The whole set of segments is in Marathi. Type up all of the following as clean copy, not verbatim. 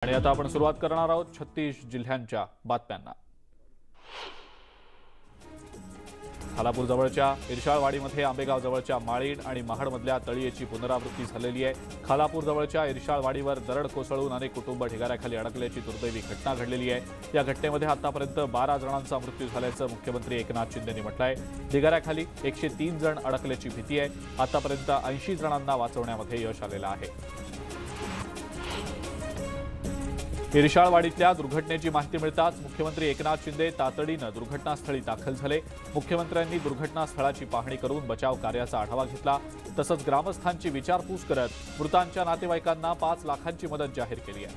आणि आता आपण सुरुवात करणार आहोत 36 जिल्ह्यांच्या बातम्यांना। खालापूर जवळच्या इरशाळवाडीमध्ये आंबेगाव जवळच्या माळीण आणि महाडमधल्या तळीयेची पुनरावृत्ती झालेली आहे। खालापूर जवळच्या इरशाळवाडीवर दरड कोसळून अनेक कुटुंब ढिगाऱ्याखाली अडकल्याची दुर्दैवी घटना घडलेली आहे। या घटनेमध्ये आतापर्यंत 12 जणांचा मृत्यू झाल्याचं मुख्यमंत्री एकनाथ शिंदेंनी म्हटलंय। ढिगाऱ्याखाली 103 जण अडकल्याची भीती आहे। आतापर्यंत 80 जणांना वाचवण्यामध्ये यश आलेलं आहे। इरशाळवाडीतल्या दुर्घटनेची माहिती मिळताच मुख्यमंत्री एकनाथ शिंदे तातडीनं दुर्घटनास्थळी दाखल झाले। मुख्यमंत्र्यांनी दुर्घटनास्थळाची पाहणी करून बचाव कार्याचा आढावा घेतला। तसंच ग्रामस्थांची विचारपूस करत मृतांच्या नातेवाईकांना 5 लाखांची मदत जाहीर केली आहे।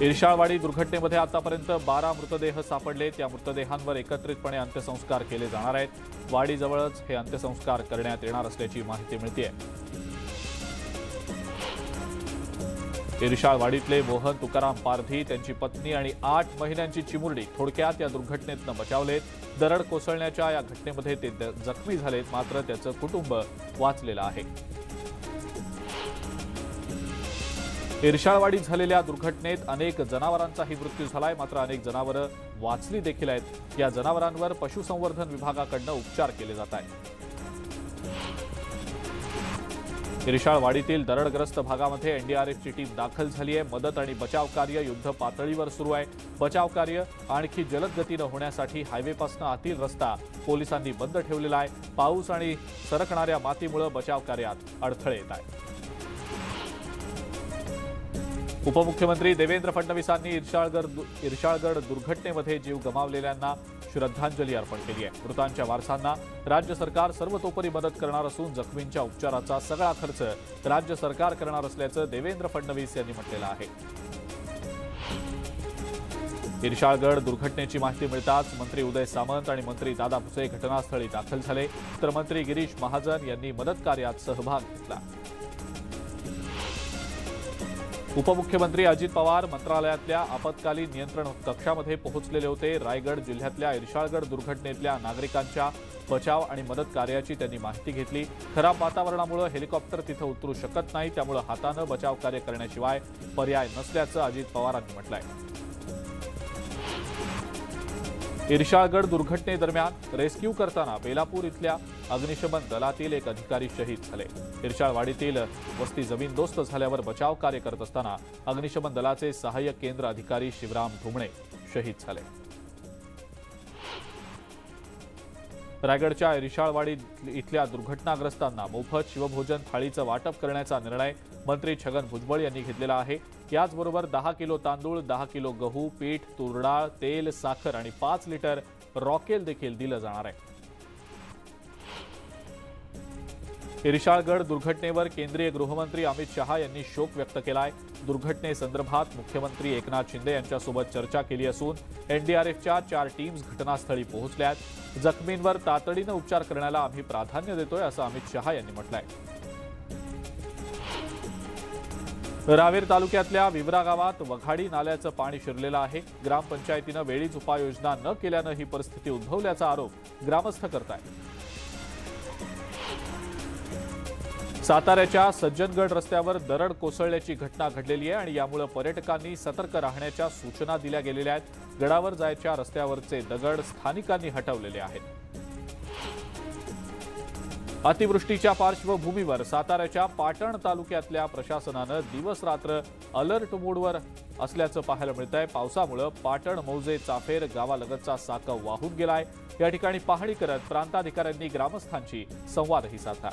इरशाळवाडी दुर्घटनेमध्ये आतापर्यंत 12 मृतदेह सापडले। त्या मृतदेहांवर एकत्रितपणे अंत्यसंस्कार केले जाणार आहेत। वाडीजवळच हे अंत्यसंस्कार करण्यात येणार असल्याची माहिती मिळते। इरशाळवाडीतले मोहन तुकाराम पारधी, त्यांची पत्नी आणि 8 महिन्यांची चिमुरडी थोडक्यात या दुर्घटनेतनं बचावलेत। दरड कोसळण्याच्या या घटनेमध्ये ते जखमी झालेत, मात्र त्याचं कुटुंब वाचलेलं आहे। इरशाळवाडीत झालेल्या दुर्घटनेत अनेक जनावरांचाही मृत्यू झालाय, मात्र अनेक जनावरं वाचली देखील आहेत। या जनावरांवर पशुसंवर्धन विभागाकडून उपचार केले जात आहेत। इरशाळवाडीतील दरडग्रस्त भागामध्ये एनडीआरएफची टीम दाखल झाली आहे। मदत आणि बचाव कार्य युद्ध पातळीवर सुरू आहे। बचाव कार्य आणखी जलद गतीनं होण्यासाठी हायवेपासून आतील रस्ता पोलिसांनी बंद ठेवलेला आहे। पाऊस आणि सरकणाऱ्या मातीमुळे बचाव कार्यात अडथळे येत आहेत। उपमुख्यमंत्री देवेंद्र फडणवीसांनी इरशाळगड दुर्घटनेमध्ये जीव गमावलेल्यांना श्रद्धांजली अर्पण केली आहे। मृतांच्या वारसांना राज्य सरकार सर्वतोपरी मदत करणार असून जखमींच्या उपचाराचा सगळा खर्च राज्य सरकार करणार असल्याचं देवेंद्र फडणवीस यांनी म्हटलेलं आहे। इरशाळगड दुर्घटनेची माहिती मिळताच मंत्री उदय सामंत आणि मंत्री दादा भुसे घटनास्थळी दाखल झाले, तर मंत्री गिरीश महाजन यांनी मदत कार्यात सहभाग घेतला। उपमुख्यमंत्री अजित पवार मंत्रालयातल्या आपत्कालीन नियंत्रण कक्षामध्ये पोहोचलेले होते। रायगड जिल्ह्यातल्या इरशाळगड दुर्घटनेतल्या नागरिकांच्या बचाव आणि मदत कार्याची त्यांनी माहिती घेतली। खराब वातावरणामुळे हेलिकॉप्टर तिथं उतरू शकत नाही, त्यामुळे हातानं बचाव कार्य करण्याशिवाय पर्याय नसल्याचं अजित पवारांनी म्हटलंय। इरशाळगड दुर्घटनेदरम्यान रेस्क्यू करताना बेलापूर इथल्या अग्निशमन दलातील एक अधिकारी शहीद झाले। इरशाळवाडीतील वस्ती जमीनदोस्त झाल्यावर बचाव कार्य करत असताना अग्निशमन दलाचे सहाय्यक केंद्र अधिकारी शिवराम धुमणे शहीद झाले। रायगडच्या इरशाळवाडी इथल्या दुर्घटनाग्रस्तांना मोफत शिवभोजन थाळीचं वाटप करण्याचा निर्णय मंत्री छगन भुजबळ यांनी घेतलेला आहे। याचबरोबर 10 किलो तांदूळ, 10 किलो गहू, पीठ, तूर डाळ, तेल, साखर आणि 5 लिटर रॉकेल देखील दिलं जाणार आहे। इरशाळगड दुर्घटनेवर केंद्रीय गृहमंत्री अमित शहा यांनी शोक व्यक्त केलाय। दुर्घटनेसंदर्भात मुख्यमंत्री एकनाथ शिंदे यांच्यासोबत चर्चा केली असून एनडीआरएफच्या 4 टीम्स घटनास्थळी पोहोचल्यात। जखमींवर तातडीनं उपचार करण्याला आम्ही प्राधान्य देतोय असं अमित शहा यांनी म्हटलंय। रावेर तालुक्यातल्या विवरा गावात वघाडी नाल्याचं पाणी शिरलेलं आहे। ग्रामपंचायतीनं वेळीच उपाययोजना न केल्यानं ही परिस्थिती उद्भवल्याचा आरोप ग्रामस्थ करतायत। साताऱ्याच्या सज्जनगड रस्त्यावर दरड कोसळल्याची घटना घडलेली आहे आणि यामुळे पर्यटकांनी सतर्क राहण्याच्या सूचना दिल्या गेलेल्या आहेत। गडावर जायच्या रस्त्यावरचे दगड स्थानिकांनी हटवलेले आहेत। अतिवृष्टीच्या पार्श्वभूमीवर साताऱ्याच्या पाटण तालुक्यातल्या प्रशासनानं दिवस रात्र अलर्ट मोडवर असल्याचं पाहायला मिळतंय। पावसामुळे पाटण, मौजे, चाफेर गावालगतचा साकव वाहून गेलाय। या ठिकाणी पाहणी करत प्रांताधिकाऱ्यांनी ग्रामस्थांशी संवादही साधला।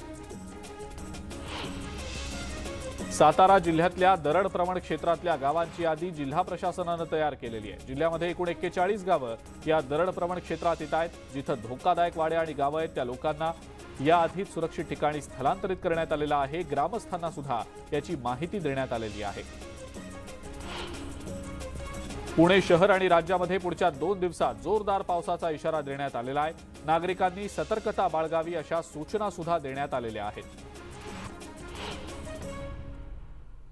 सातारा जिल्ह्यातल्या दरड प्रवण क्षेत्रातल्या गावांची यादी जिल्हा प्रशासनानं तयार केलेली आहे। जिल्ह्यामध्ये एकूण 41 गावं या दरड प्रवण क्षेत्रात येत आहेत। जिथं धोकादायक वाड्या आणि गावं आहेत त्या लोकांना याआधीच सुरक्षित ठिकाणी स्थलांतरित करण्यात आलेलं आहे। ग्रामस्थांना सुद्धा याची माहिती देण्यात आलेली आहे। पुणे शहर आणि राज्यामध्ये पुढच्या 2 दिवसात जोरदार पावसाचा इशारा देण्यात आलेला आहे। नागरिकांनी सतर्कता बाळगावी अशा सूचना सुद्धा देण्यात आलेल्या आहेत।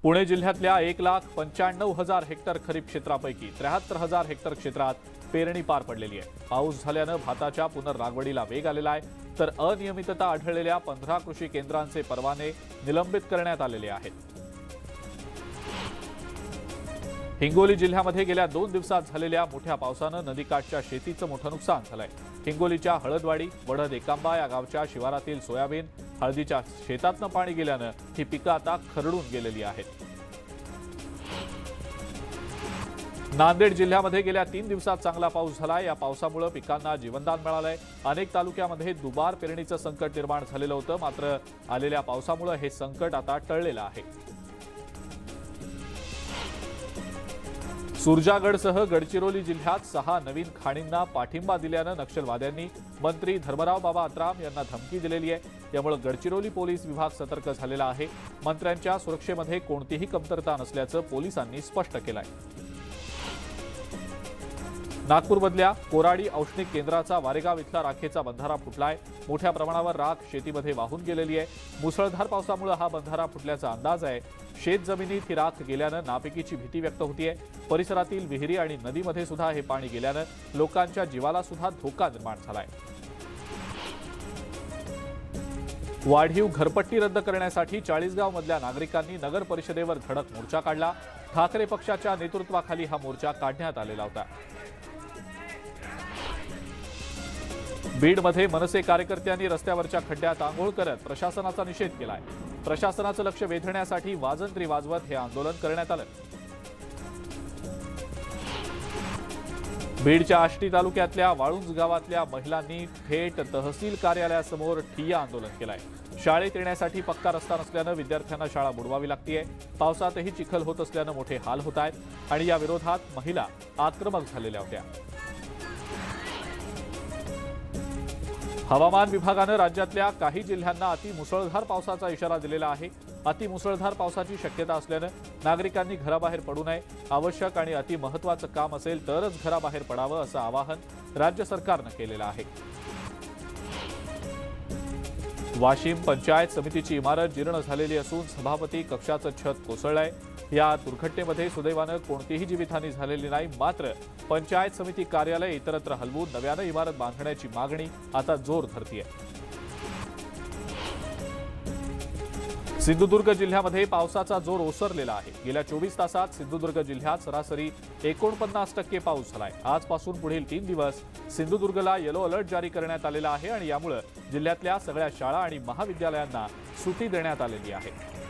पुणे जिल्ह्यातल्या 1,95,000 हेक्टर खरीप क्षेत्रापैकी 73,000 हेक्टर क्षेत्रात पेरणी पार पडलेली आहे। पाऊस झाल्यानं भाताच्या पुनर्लागवडीला वेग आलेला आहे, तर अनियमितता आढळलेल्या 15 कृषी केंद्रांचे परवाने निलंबित करण्यात आलेले आहेत। हिंगोली जिल्ह्यामध्ये गेल्या 2 दिवसात झालेल्या मोठ्या पावसानं नदीकाठच्या शेतीचं मोठं नुकसान झालंय। हिंगोलीच्या हळदवाडी, वडद एकांबा या गावच्या शिवारातील सोयाबीन, हळदीच्या शेतातनं पाणी गेल्यानं ही पिकं आता खरडून गेलेली आहेत। नांदेड जिल्ह्यामध्ये गेल्या 3 दिवसात चांगला पाऊस झालाय। या पावसामुळे पिकांना जीवनदान मिळालंय। अनेक तालुक्यामध्ये दुबार पेरणीचं संकट निर्माण झालेलं होतं, मात्र आलेल्या पावसामुळे हे संकट आता टळलेलं आहे। सुरजागडसह गडचिरोली जिल्ह्यात 6 नवीन खाणींना पाठिंबा दिल्यानं नक्षलवाद्यांनी मंत्री धर्मराव बाबा अत्राम यांना धमकी दिलेली आहे। यामुळे गडचिरोली पोलीस विभाग सतर्क झालेला आहे। मंत्र्यांच्या सुरक्षेमध्ये कोणतीही कमतरता नसल्याचं पोलिसांनी स्पष्ट केलंय। नागपूरमधल्या कोराडी औष्णिक केंद्राचा वारेगाव इथला राखेचा बंधारा फुटलाय। मोठ्या प्रमाणावर राख शेतीमध्ये वाहून गेलेली आहे। मुसळधार पावसामुळे हा बंधारा फुटल्याचा अंदाज आहे। शेतजमिनीत ही राख गेल्यानं नापिकीची भीती व्यक्त होतीये। परिसरातील विहिरी आणि नदीमध्ये सुद्धा हे पाणी गेल्यानं लोकांच्या जीवाला सुद्धा धोका निर्माण झालाय। वाढीव घरपट्टी रद्द करण्यासाठी चाळीसगावमधल्या नागरिकांनी नगर परिषदेवर धडक मोर्चा काढला। ठाकरे पक्षाच्या नेतृत्वाखाली हा मोर्चा काढण्यात आलेला होता। बीडमध्ये मनसे कार्यकर्त्यांनी रस्त्यावरच्या खड्ड्यात आंघोळ करत प्रशासनाचा निषेध केलाय। प्रशासनाचं लक्ष वेधण्यासाठी वाजंत्री वाजवत हे आंदोलन करण्यात आलं। बीडच्या आष्टी तालुक्यातल्या वाळुंज गावातल्या महिलांनी थेट तहसील कार्यालयासमोर ठिय्या आंदोलन केलंय। शाळेत येण्यासाठी पक्का रस्ता नसल्यानं विद्यार्थ्यांना शाळा बुडवावी लागतेय। पावसातही चिखल होत असल्यानं मोठे हाल होत आहेत आणि या विरोधात महिला आक्रमक झालेल्या होत्या। हवामान विभागानं राज्यातल्या काही जिल्ह्यांना अतिमुसळधार पावसाचा इशारा दिलेला आहे। अतिमुसळधार पावसाची शक्यता असल्यानं नागरिकांनी घराबाहेर पडू नये। आवश्यक आणि अतिमहत्त्वाचं काम असेल तरच घराबाहेर पडावं असं आवाहन राज्य सरकारनं केलेलं आहे। वाशिम पंचायत समितीची इमारत जीर्ण झालेली असून सभापती कक्षाचं छत कोसळलंय। या दुर्घटनेमध्ये सुदैवानं कोणतीही जीवितहानी झालेली नाही, मात्र पंचायत समिती कार्यालय इतरत्र हलवून नव्यानं इमारत बांधण्याची मागणी आता जोर धरतीये। सिंधुदुर्ग जिल्ह्यामध्ये पावसाचा जोर ओसरलेला आहे। गेल्या 24 तासात सिंधुदुर्ग जिल्ह्यात सरासरी 49% पाऊस झालाय। आजपासून पुढील 3 दिवस सिंधुदुर्गला येलो अलर्ट जारी करण्यात आलेला आहे आणि यामुळे जिल्ह्यातल्या सगळ्या शाळा आणि महाविद्यालयांना सुट्टी देण्यात आलेली आहे।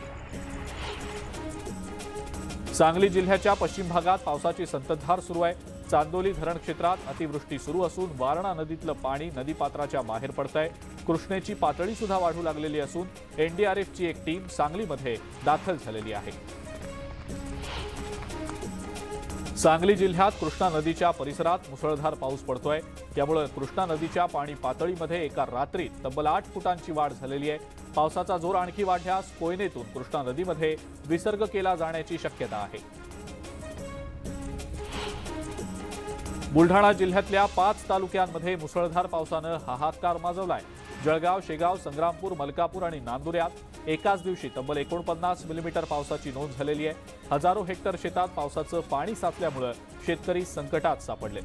सांगली जिल्ह्याच्या पश्चिम भागात पावसाची संततधार सुरू आहे। चांदोली धरण क्षेत्रात अतिवृष्टी सुरू असून वारणा नदीतलं पाणी नदीपात्राच्या बाहेर पडतंय। कृष्णेची पातळी सुद्धा वाढू लागलेली असून एनडीआरएफची एक टीम सांगलीमध्ये दाखल झालेली आहे। सांगली जिल्ह्यात कृष्णा नदीच्या परिसरात मुसळधार पाऊस पडतोय। त्यामुळे कृष्णा नदीच्या पाणी पातळीमध्ये एका रात्रीत तब्बल 8 फुटांची वाढ झालेली आहे। पावसाचा जोर आणखी वाढल्यास कोयनेतून कृष्णा नदीमध्ये विसर्ग केला जाण्याची शक्यता आहे। बुलढाणा जिल्ह्यातल्या 5 तालुक्यांमध्ये मुसळधार पावसानं हाहाकार माजवलाय। जळगाव, शेगाव, संग्रामपूर, मलकापूर आणि नांदुऱ्यात एकाच दिवशी तब्बल 49 मिलीमीटर पावसाची नोंद झालेली आहे। हजारो हेक्टर शेतात पावसाचं पाणी साचल्यामुळे शेतकरी संकटात सापडले।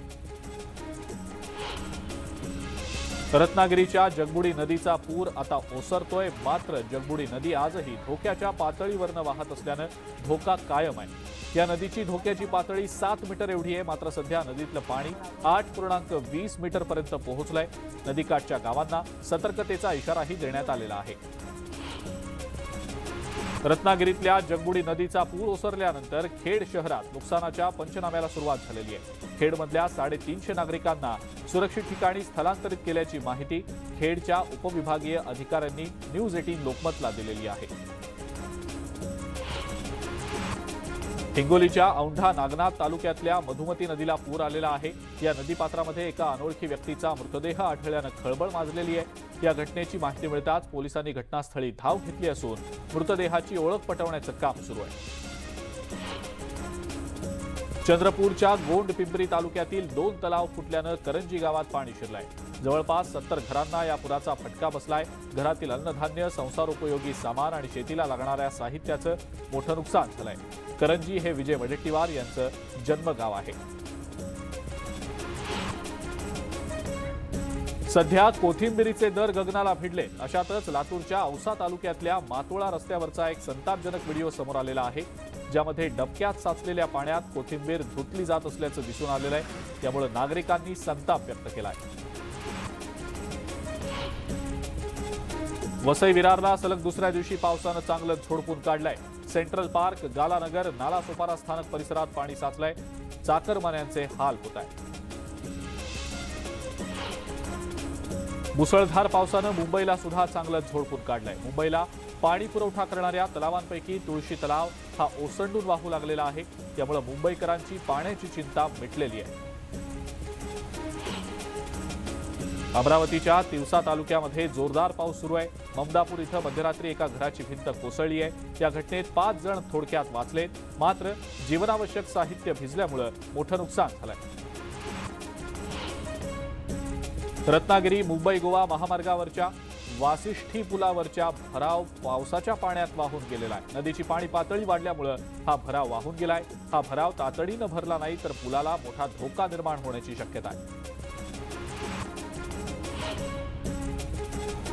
रत्नागिरीच्या जगबुडी नदीचा पूर आता ओसरतोय, मात्र जगबुडी नदी आजही धोक्याच्या पातळीवरनं वाहत असल्यानं धोका कायम आहे। या नदीची धोक्याची पातळी 7 मीटर एवढी आहे, मात्र सध्या नदीतलं पाणी 8.20 मीटरपर्यंत पोहोचलंय। नदीकाठच्या गावांना सतर्कतेचा इशाराही देण्यात आलेला आहे। रत्नागिरीतल्या जगबुडी नदीचा पूर ओसरल्यानंतर खेड शहरात नुकसानाच्या पंचनाम्याला सुरुवात झालेली आहे। खेडमधल्या 350 नागरिकांना सुरक्षित ठिकाणी स्थलांतरित केल्याची माहिती खेडच्या उपविभागीय अधिकाऱ्यांनी न्यूज 18 लोकमतला दिलेली आहे। हिंगोलीच्या औंढा नागनाथ तालुक्यातल्या मधुमती नदीला पूर आलेला आहे। या नदीपात्रामध्ये एका अनोळखी व्यक्तीचा मृतदेह आढळल्यानं खळबळ माजलेली आहे। या घटनेची माहिती मिळताच पोलिसांनी घटनास्थळी धाव घेतली असून मृतदेहाची ओळख पटवण्याचं काम सुरू आहे। चंद्रपूरच्या गोंड पिंपरी तालुक्यातील 2 तलाव फुटल्यानं करंजी गावात पाणी शिरलंय। जवळपास 70 घरांना या पुराचा फटका बसलाय। घरातील अन्नधान्य, संसारोपयोगी सामान आणि शेतीला लागणाऱ्या साहित्याचं मोठं नुकसान झालंय। करंजी हे विजय वडेट्टीवार यांचं जन्मगाव आहे। सध्या कोथिंबिरीचे दर गगनाला भिडले। अशातच लातूरच्या औसा तालुक्यातल्या मातोळा रस्त्यावरचा एक संतापजनक व्हिडिओ समोर आलेला आहे। ज्यामध्ये डबक्यात साचलेल्या पाण्यात कोथिंबीर धुतली जात असल्याचं दिसून आलेलं आहे। त्यामुळे नागरिकांनी संताप व्यक्त केला आहे। वसई विरारला सलग दुसऱ्या दिवशी पावसानं चांगलं झोडपून काढलंय। सेंट्रल पार्क, गालानगर, नालासोपारा स्थानक परिसरात पाणी साचलंय। चाकरमान्यांचे हाल होत आहेत। मुसळधार पावसानं मुंबईला सुद्धा चांगलं झोडपून काढलंय। मुंबईला पाणी पुरवठा करणाऱ्या तलावांपैकी तुळशी तलाव हा ओसंडून वाहू लागलेला आहे। त्यामुळे मुंबईकरांची पाण्याची चिंता मिटलेली आहे। अमरावतीच्या तिवसा तालुक्यामध्ये जोरदार पाऊस सुरू आहे। ममदापूर इथं मध्यरात्री एका घराची भिंत कोसळली आहे। या घटनेत 5 जण थोडक्यात वाचलेत, मात्र जीवनावश्यक साहित्य भिजल्यामुळे मोठं नुकसान झालंय। रत्नागिरी मुंबई गोवा महामार्गावरच्या वासिष्ठी पुलावरच्या भराव पावसाच्या पाण्यात वाहून गेलेला आहे। नदीची पाणी पातळी वाढल्यामुळे हा भराव वाहून गेलाय। हा भराव तातडीनं भरला नाही तर पुलाला मोठा धोका निर्माण होण्याची शक्यता आहे।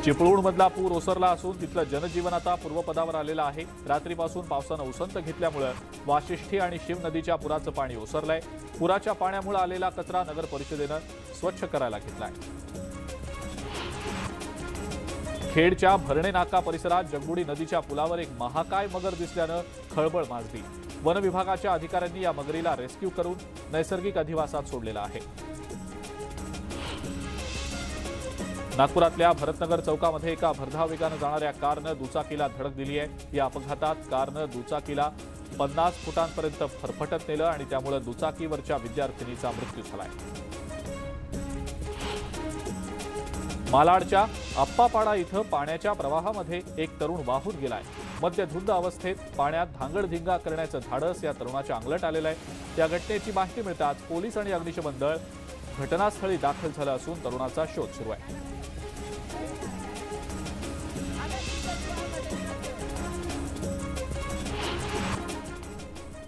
चिपळूणमधला पूर ओसरला असून तिथलं जनजीवन आता पूर्वपदावर आलेलं आहे। रात्रीपासून पावसानं उसंत घेतल्यामुळे वाशिष्ठी आणि शिव नदीच्या पुराचं पाणी ओसरलंय। पुराच्या पाण्यामुळे आलेला कचरा नगर परिषदेनं स्वच्छ करायला घेतलाय। खेडच्या भरणे नाका परिसरात जगबुडी नदीच्या पुलावर एक महाकाय मगर दिसल्यानं खळबळ माजली। वन विभागाच्या अधिकाऱ्यांनी या मगरीला रेस्क्यू करून नैसर्गिक अधिवासात सोडलेला आहे। नागपुरातल्या भरतनगर चौकामध्ये एका भरधाव वेगानं जाणाऱ्या कारनं दुचाकीला धडक दिली आहे। या अपघातात कारनं दुचाकीला 50 फुटांपर्यंत फरफटत नेलं आणि त्यामुळे दुचाकीवरच्या विद्यार्थिनीचा मृत्यू झालाय। मालाडच्या आप्पापाडा इथं पाण्याच्या प्रवाहामध्ये एक तरुण वाहून गेलाय। मद्यधुंद अवस्थेत पाण्यात धांगडधिंगा करण्याचं धाडस या तरुणाच्या अंगलट आलेलं आहे। या घटनेची माहिती मिळताच पोलीस आणि अग्निशमन दल घटनास्थळी दाखल झालं असून तरुणाचा शोध सुरू आहे।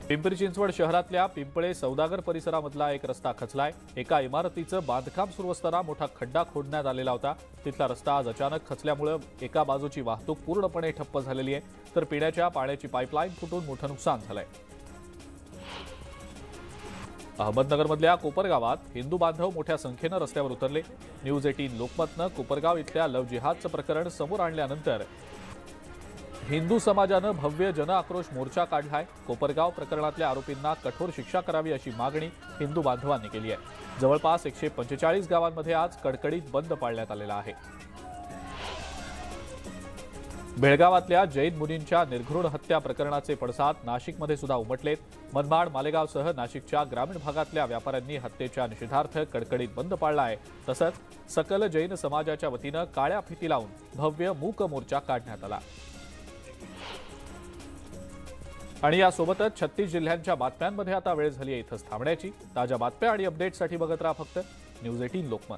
पिंपरी चिंचवड शहरातल्या पिंपळे सौदागर परिसरामधला एक रस्ता खचलाय। एका इमारतीचं बांधकाम सुरू असताना मोठा खड्डा खोदण्यात आलेला होता। तिथला रस्ता आज अचानक खचल्यामुळे एका बाजूची वाहतूक पूर्णपणे ठप्प झालेली आहे, तर पिण्याच्या पाण्याची पाईपलाईन फुटून मोठं नुकसान झालंय। अहमदनगरमधल्या कोपरगावात हिंदू बांधव मोठ्या संख्येनं रस्त्यावर उतरले। न्यूज 18 लोकमतनं कोपरगाव इथल्या लव्ह जिहादचं प्रकरण समोर आणल्यानंतर हिंदू समाजानं भव्य जनआक्रोश मोर्चा काढलाय। कोपरगाव प्रकरणातल्या आरोपींना कठोर शिक्षा करावी अशी मागणी हिंदू बांधवांनी केली आहे। जवळपास 145 गावांमध्ये आज कडकडीत बंद पाळण्यात आलेला आहे। बेळगावातल्या जैन मुनींच्या निर्घृण हत्या प्रकरणाचे पडसाद नाशिकमध्ये सुद्धा उमटलेत। मनमाड, मालेगावसह नाशिकच्या ग्रामीण भागातल्या व्यापाऱ्यांनी हत्येच्या निषेधार्थ कडकडीत बंद पाळला आहे। तसंच सकल जैन समाजाच्या वतीनं काळ्या फिती लावून भव्य मूक मोर्चा काढण्यात आला। आणि यासोबतच 36 जिल्ह्यांच्या बातम्यांमध्ये आता वेळ झाली आहे इथंच थांबण्याची। ताज्या बातम्या आणि अपडेट्ससाठी बघत राहा फक्त न्यूज 18 लोकमत।